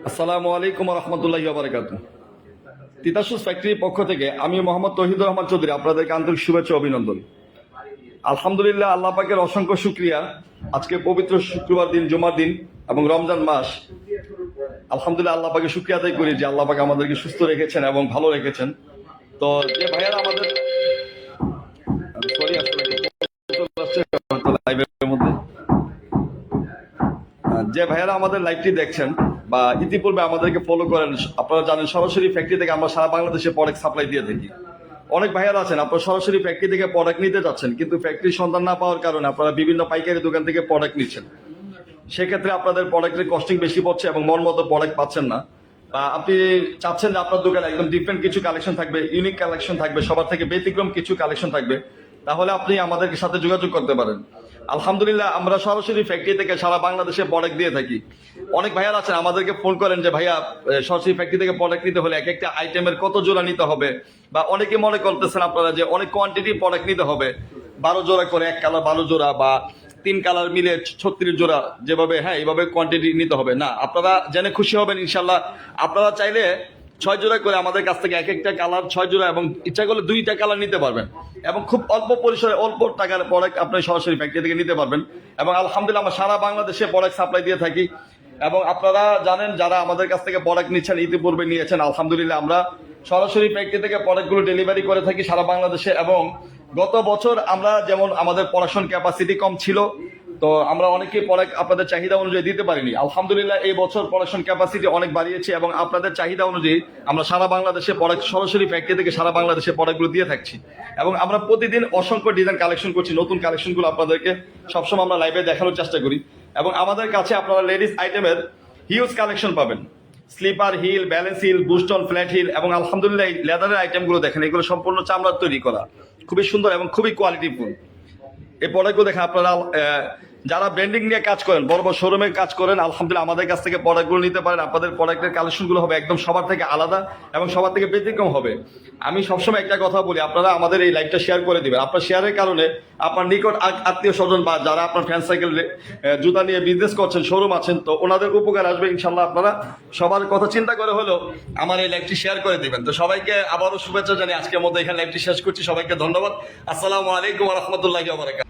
আসসালামু আলাইকুম রহমতুল্লাহি ওয়া বারাকাতুহু। তিতাসুস ফ্যাক্টরির পক্ষ থেকে আমি মোহাম্মদ তৌহিদুর রহমান চৌধুরী আপনাদেরকে আন্তরিক শুভেচ্ছা ও অভিনন্দন। আলহামদুলিল্লাহ, আল্লাহ পাকের অসংখ্য শুকরিয়া। আজকে পবিত্র শুক্রবার দিন, জুমার দিন এবং রমজান মাস। আলহামদুলিল্লাহ, আল্লাহ পাকে শুকরিয়া আদায় করি যে আল্লাহ পাক আমাদেরকে সুস্থ রেখেছেন এবং ভালো রেখেছেন। তো যে ভাইয়ারা আমাদের লাইভের মধ্যে যে ভাইয়ারা আমাদের লাইভটি দেখছেন বা ইতিপূর্বে আমাদেরকে ফলো করেন, আপনারা জানেন সরাসরি ফ্যাক্টরি থেকে আমরা সারা বাংলাদেশে প্রোডাক্ট সাপ্লাই দিয়ে থাকি। অনেক ভাইয়ারা আছেন আপনারা সরাসরি ফ্যাক্টরি থেকে প্রোডাক্ট নিতে যাচ্ছেন, কিন্তু ফ্যাক্টরির সন্ধান না পাওয়ার কারণে আপনারা বিভিন্ন পাইকারি দোকান থেকে প্রোডাক্ট নিচ্ছেন। সেক্ষেত্রে আপনাদের প্রোডাক্টের কস্টিং বেশি পড়ছে এবং মন মতো প্রোডাক্ট পাচ্ছেন না। আপনি চাচ্ছেন যে আপনার দোকানে একদম ডিফারেন্ট কিছু কালেকশন থাকবে, ইউনিক কালেকশন থাকবে, সবার থেকে ব্যতিক্রম কিছু কালেকশন থাকবে, তাহলে আপনি আমাদের সাথে যোগাযোগ করতে পারেন। আলহামদুলিল্লাহ, আমরা সরাসরি ফ্যাক্টরি থেকে সারা বাংলাদেশে প্রোডাক্ট দিয়ে থাকি। অনেক ভাইয়ারা আছেন আমাদেরকে ফোন করেন যে ভাইয়া সরাসরি ফ্যাক্টরি থেকে প্রোডাক্ট নিতে হলে এক একটা আইটেমের কত জোড়া নিতে হবে, বা অনেকে মনে করতেছেন আপনারা যে অনেক কোয়ান্টিটি প্রোডাক্ট নিতে হবে, 12 জোড়া করে, এক কালার 12 জোড়া বা 3 কালার মিলে 36 জোড়া, যেভাবে এইভাবে কোয়ান্টিটি নিতে হবে না। আপনারা জেনে খুশি হবেন ইনশাল্লাহ। আপনারা চাইলে 6 জোড়া করে আমাদের কাছ থেকে এক একটা কালার 6 জোড়া এবং ইচ্ছা করলে 2টা কালার নিতে পারবেন, এবং খুব অল্প পরিসরে অল্প টাকার প্রোডাক্ট আপনি সরাসরি ফ্যাক্টরি থেকে নিতে পারবেন। এবং আলহামদুলিল্লাহ, আমরা সারা বাংলাদেশে প্রোডাক্ট সাপ্লাই দিয়ে থাকি। এবং আপনারা জানেন যারা আমাদের কাছ থেকে প্রোডাক্ট নিচ্ছেন, ইতিপূর্বে নিয়েছেন, আলহামদুলিল্লাহ আমরা সরাসরি ফ্যাক্টরি থেকে প্রোডাক্টগুলো ডেলিভারি করে থাকি সারা বাংলাদেশে। এবং গত বছর আমরা যেমন আমাদের প্রোডাকশন ক্যাপাসিটি কম ছিল, তো আমরা অনেকেই প্রোডাক্ট আপনাদের চাহিদা অনুযায়ী দিতে পারিনি। আলহামদুলিল্লাহ, এই বছর প্রোডাকশন ক্যাপাসিটি অনেক বাড়িয়েছে এবং আপনাদের চাহিদা অনুযায়ী আমরা সারা বাংলাদেশে প্রোডাক্ট সরাসরি ফ্যাক্টরি থেকে সারা বাংলাদেশে প্রোডাক্টগুলো দিয়ে থাকছি। এবং আমরা প্রতিদিন অসংখ্য ডিজাইন কালেকশন করছি, নতুন কালেকশনগুলো আপনাদেরকে সবসময় আমরা লাইভে দেখানোর চেষ্টা করি। এবং আমাদের কাছে আপনারা লেডিস আইটেমের হিউজ কালেকশন পাবেন, স্লিপার হিল, ব্যালেন্স হিল, বুস্টন, ফ্ল্যাট হিল, এবং আলহামদুলিল্লাহ লেদারের আইটেমগুলো দেখেন, এগুলো সম্পূর্ণ চামড়ার তৈরি করা, খুবই সুন্দর এবং খুবই কোয়ালিটিফুল। এই প্রোডাক্টগুলো দেখেন আপনারা যারা ব্র্যান্ডিং নিয়ে কাজ করেন, বড় বড় শোরুমে কাজ করেন, আলহামদুলিল্লাহ আমাদের কাছ থেকে প্রোডাক্টগুলো নিতে পারেন। আপনাদের প্রোডাক্টের কালেকশনগুলো হবে একদম সবার থেকে আলাদা এবং সবার থেকে ব্যতিক্রম হবে। আমি সবসময় একটা কথা বলি, আপনারা আমাদের এই লাইভটা শেয়ার করে দিবেন। আপনার শেয়ারের কারণে আপনার নিকট আত্মীয় স্বজন বা যারা আপনার ফ্যান সাইকেল জুতা নিয়ে বিজনেস করছেন, শোরুম আছেন, তো ওনাদের উপকার আসবে ইনশাল্লাহ। আপনারা সবার কথা চিন্তা করে হলেও আমার এই লাইভটি শেয়ার করে দিবেন। তো সবাইকে আবারও শুভেচ্ছা জানিয়ে আজকের মধ্যে এখানে লাইভটি শেষ করছি। সবাইকে ধন্যবাদ। আসসালামু আলাইকুম ওয়া রাহমাতুল্লাহি ওয়া বারাকাতুহু।